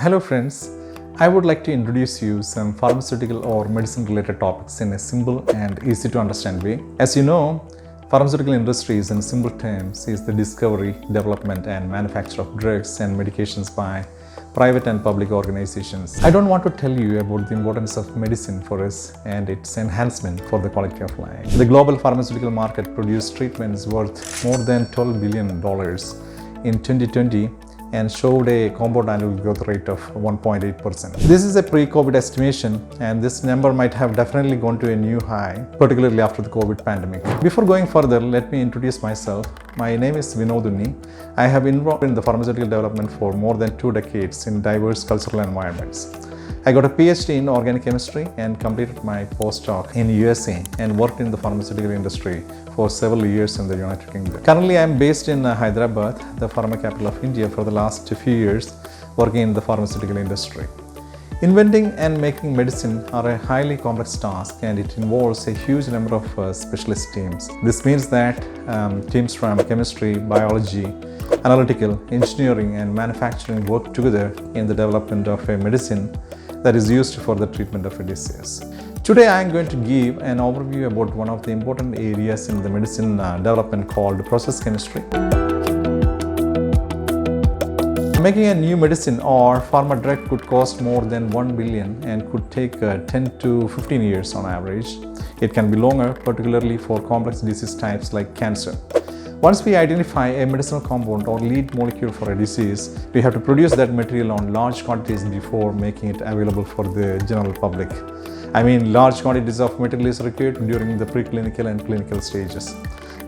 Hello friends, I would like to introduce you some pharmaceutical or medicine related topics in a simple and easy to understand way. As you know, pharmaceutical industries in simple terms is the discovery, development and manufacture of drugs and medications by private and public organizations. I don't want to tell you about the importance of medicine for us and its enhancement for the quality of life. The global pharmaceutical market produced treatments worth more than $12 billion in 2020 and showed a compound annual growth rate of 1.8%. This is a pre-COVID estimation and this number might have definitely gone to a new high, particularly after the COVID pandemic. Before going further, let me introduce myself. My name is Vinod Unni. I have been involved in the pharmaceutical development for more than 2 decades in diverse cultural environments. I got a PhD in organic chemistry and completed my postdoc in USA and worked in the pharmaceutical industry for several years in the United Kingdom. Currently, I am based in Hyderabad, the pharma capital of India, for the last few years, working in the pharmaceutical industry. Inventing and making medicine are a highly complex task and it involves a huge number of specialist teams. This means that teams from chemistry, biology, analytical, engineering and manufacturing work together in the development of a medicine that is used for the treatment of a disease. Today I am going to give an overview about one of the important areas in the medicine development called process chemistry. Making a new medicine or pharma drug could cost more than 1 billion and could take 10 to 15 years on average. It can be longer, particularly for complex disease types like cancer. Once we identify a medicinal compound or lead molecule for a disease, we have to produce that material on large quantities before making it available for the general public. I mean, large quantities of material is required during the preclinical and clinical stages,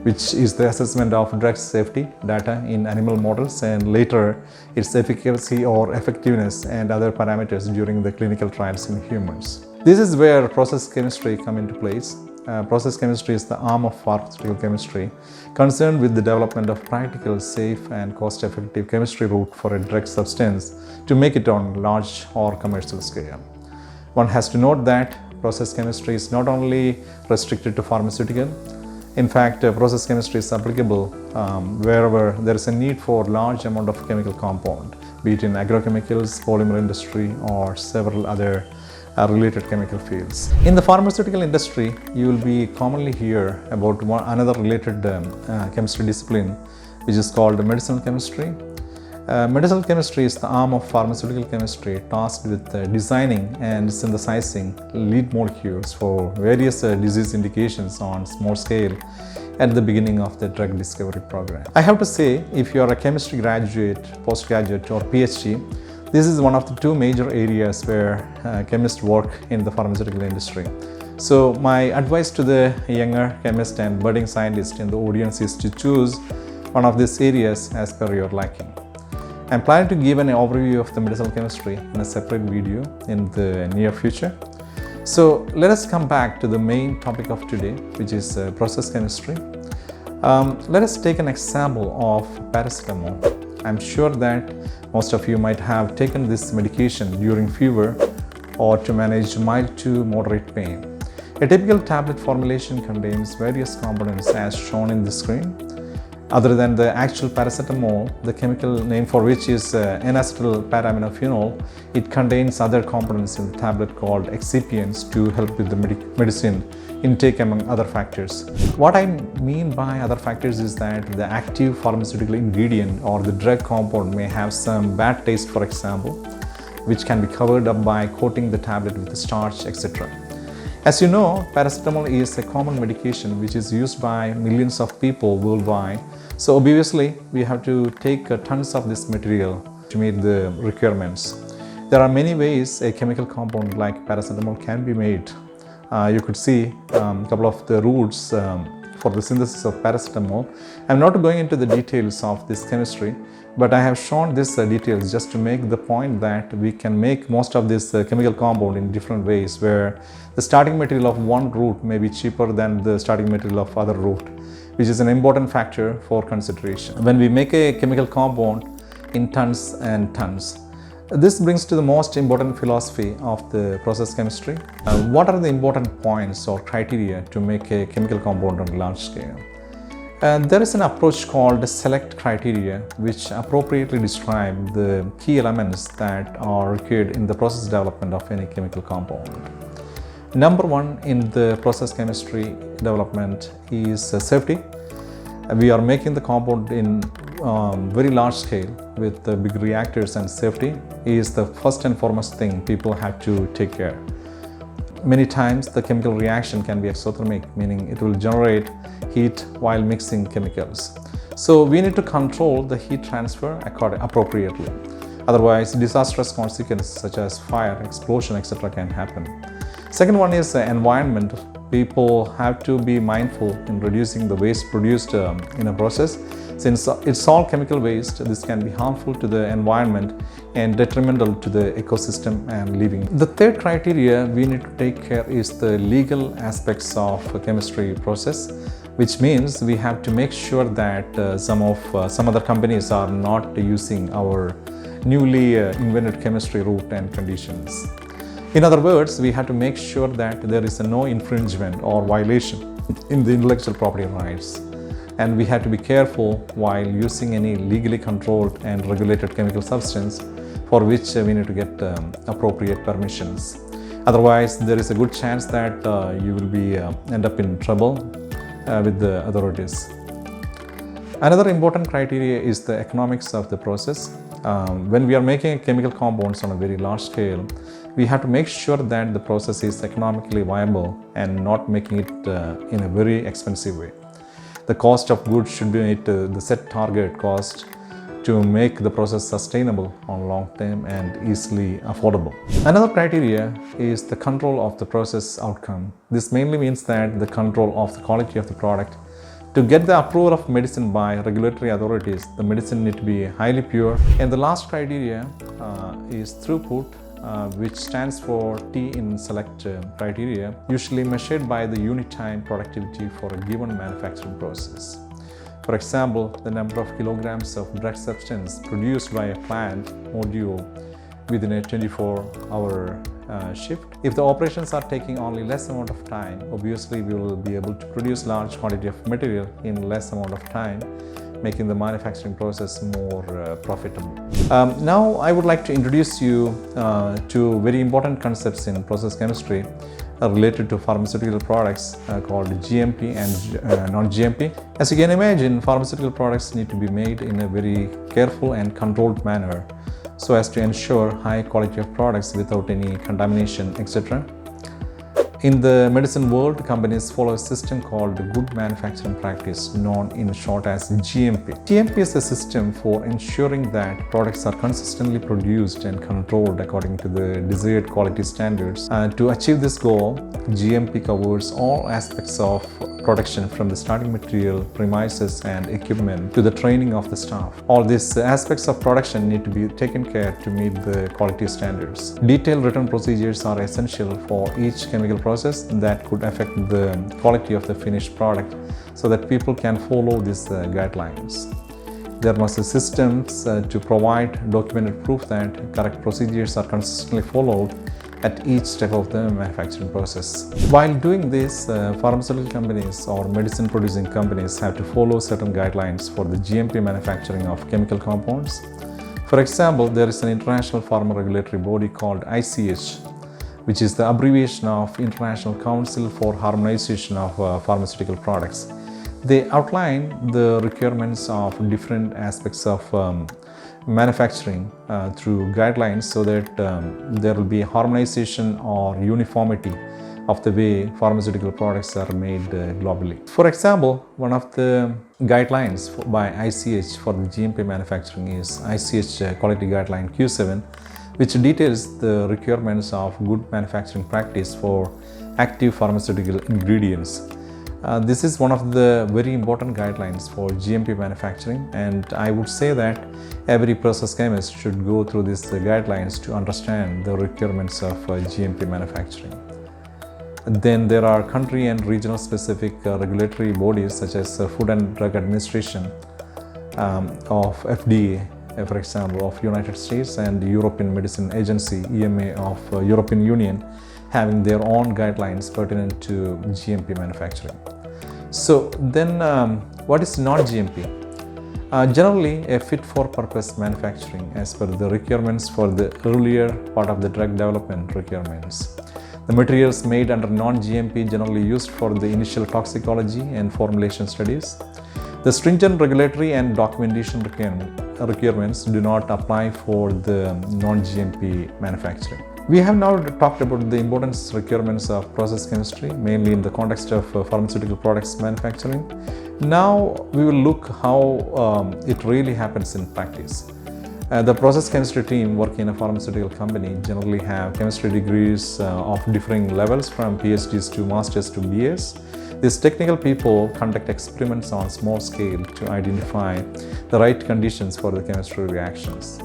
which is the assessment of drug safety data in animal models and later its efficacy or effectiveness and other parameters during the clinical trials in humans. This is where process chemistry comes into place. Process chemistry is the arm of pharmaceutical chemistry concerned with the development of practical, safe and cost-effective chemistry route for a drug substance to make it on large or commercial scale. One has to note that process chemistry is not only restricted to pharmaceutical. In fact, process chemistry is applicable wherever there is a need for large amount of chemical compound, be it in agrochemicals, polymer industry or several other related chemical fields. In the pharmaceutical industry, you will be commonly hear about another related chemistry discipline, which is called medicinal chemistry. Medicinal chemistry is the arm of pharmaceutical chemistry tasked with designing and synthesizing lead molecules for various disease indications on small scale at the beginning of the drug discovery program. I have to say, if you are a chemistry graduate, postgraduate or PhD, this is one of the 2 major areas where chemists work in the pharmaceutical industry. So my advice to the younger chemist and budding scientist in the audience is to choose one of these areas as per your liking. I'm planning to give an overview of the medicinal chemistry in a separate video in the near future. So let us come back to the main topic of today, which is process chemistry. Let us take an example of paracetamol. I'm sure that most of you might have taken this medication during fever or to manage mild to moderate pain. A typical tablet formulation contains various components as shown in the screen. Other than the actual paracetamol, the chemical name for which is N-acetyl para-aminophenol, it contains other components in the tablet called excipients to help with the medicine intake among other factors. What I mean by other factors is that the active pharmaceutical ingredient or the drug compound may have some bad taste, for example, which can be covered up by coating the tablet with starch, etc. As you know, paracetamol is a common medication which is used by millions of people worldwide. So obviously, we have to take tons of this material to meet the requirements. There are many ways a chemical compound like paracetamol can be made. You could see a couple of the routes for the synthesis of paracetamol. I'm not going into the details of this chemistry, but I have shown these details just to make the point that we can make most of this chemical compound in different ways, where the starting material of one route may be cheaper than the starting material of other route, which is an important factor for consideration when we make a chemical compound in tons and tons. This brings to the most important philosophy of the process chemistry. What are the important points or criteria to make a chemical compound on a large scale? There is an approach called select criteria, which appropriately describe the key elements that are required in the process development of any chemical compound. Number one in the process chemistry development is safety. We are making the compound in very large scale with big reactors, and safety is the first and foremost thing people have to take care. Many times the chemical reaction can be exothermic, meaning it will generate heat while mixing chemicals. So we need to control the heat transfer appropriately. Otherwise, disastrous consequences such as fire, explosion, etc. can happen. Second one is the environment. People have to be mindful in reducing the waste produced in a process. Since it's all chemical waste, this can be harmful to the environment and detrimental to the ecosystem and living. The third criteria we need to take care is the legal aspects of a chemistry process, which means we have to make sure that some other companies are not using our newly invented chemistry route and conditions. In other words, we have to make sure that there is no infringement or violation in the intellectual property rights. And we have to be careful while using any legally controlled and regulated chemical substance for which we need to get appropriate permissions. Otherwise, there is a good chance that you will be end up in trouble with the authorities. Another important criteria is the economics of the process. When we are making chemical compounds on a very large scale, we have to make sure that the process is economically viable and not making it in a very expensive way. The cost of goods should be the set target cost to make the process sustainable on long term and easily affordable. Another criteria is the control of the process outcome. This mainly means that the control of the quality of the product. To get the approval of medicine by regulatory authorities, the medicine need to be highly pure. And the last criteria is throughput, which stands for T in select criteria, usually measured by the unit time productivity for a given manufacturing process. For example, the number of kilograms of drug substance produced by a plant module within a 24-hour shift. If the operations are taking only less amount of time, obviously we will be able to produce large quantity of material in less amount of time, making the manufacturing process more profitable. Now I would like to introduce you to very important concepts in process chemistry related to pharmaceutical products called GMP and non-GMP. As you can imagine, pharmaceutical products need to be made in a very careful and controlled manner so as to ensure high quality of products without any contamination, etc. In the medicine world, companies follow a system called Good Manufacturing Practice, known in short as GMP. GMP is a system for ensuring that products are consistently produced and controlled according to the desired quality standards. To achieve this goal, GMP covers all aspects of production from the starting material, premises and equipment to the training of the staff. All these aspects of production need to be taken care to meet the quality standards. Detailed written procedures are essential for each chemical process that could affect the quality of the finished product so that people can follow these guidelines. There must be systems to provide documented proof that correct procedures are consistently followed at each step of the manufacturing process. While doing this, pharmaceutical companies or medicine producing companies have to follow certain guidelines for the GMP manufacturing of chemical compounds. For example, there is an international pharma regulatory body called ICH, which is the abbreviation of International Council for Harmonization of Pharmaceutical Products. They outline the requirements of different aspects of manufacturing through guidelines so that there will be harmonization or uniformity of the way pharmaceutical products are made globally. For example, one of the guidelines by ICH for the GMP manufacturing is ICH Quality Guideline Q7, which details the requirements of good manufacturing practice for active pharmaceutical ingredients. This is one of the very important guidelines for GMP manufacturing, and I would say that every process chemist should go through these guidelines to understand the requirements of GMP manufacturing. Then there are country and regional specific regulatory bodies such as Food and Drug Administration of FDA, for example, of United States, and European Medicine Agency, EMA, of European Union, having their own guidelines pertinent to GMP manufacturing. So then What is non-GMP? Generally a fit-for-purpose manufacturing as per the requirements for the earlier part of the drug development requirements. The materials made under non-GMP generally used for the initial toxicology and formulation studies. The stringent regulatory and documentation requirements do not apply for the non-GMP manufacturing. We have now talked about the importance requirements of process chemistry, mainly in the context of pharmaceutical products manufacturing. Now we will look how it really happens in practice. The process chemistry team working in a pharmaceutical company generally have chemistry degrees of differing levels from PhDs to masters to BAs. These technical people conduct experiments on small scale to identify the right conditions for the chemistry reactions.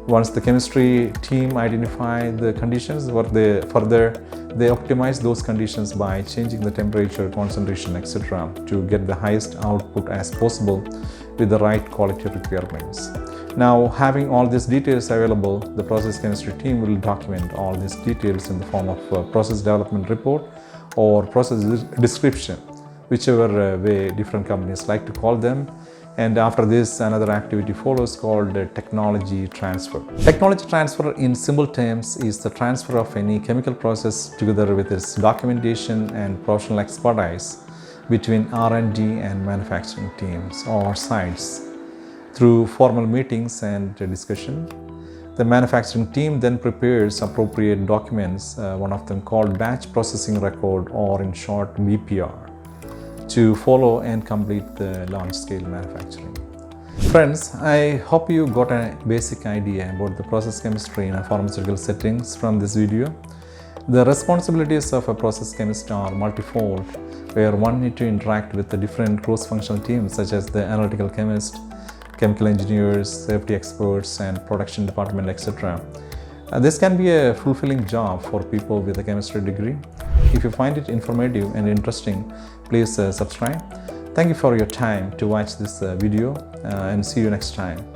Once the chemistry team identify the conditions, they optimize those conditions by changing the temperature, concentration, etc. to get the highest output as possible with the right quality requirements. Now, having all these details available, the process chemistry team will document all these details in the form of a process development report or process description, whichever way different companies like to call them. And after this, another activity follows called technology transfer. Technology transfer in simple terms is the transfer of any chemical process together with its documentation and professional expertise between R&D and manufacturing teams or sites. Through formal meetings and discussion, the manufacturing team then prepares appropriate documents, one of them called batch processing record, or in short BPR, to follow and complete the large-scale manufacturing. Friends, I hope you got a basic idea about the process chemistry in a pharmaceutical settings from this video. The responsibilities of a process chemist are multifold, where one need to interact with the different cross-functional teams such as the analytical chemist, chemical engineers, safety experts, and production department, etc. This can be a fulfilling job for people with a chemistry degree. If you find it informative and interesting, please subscribe. Thank you for your time to watch this video and see you next time.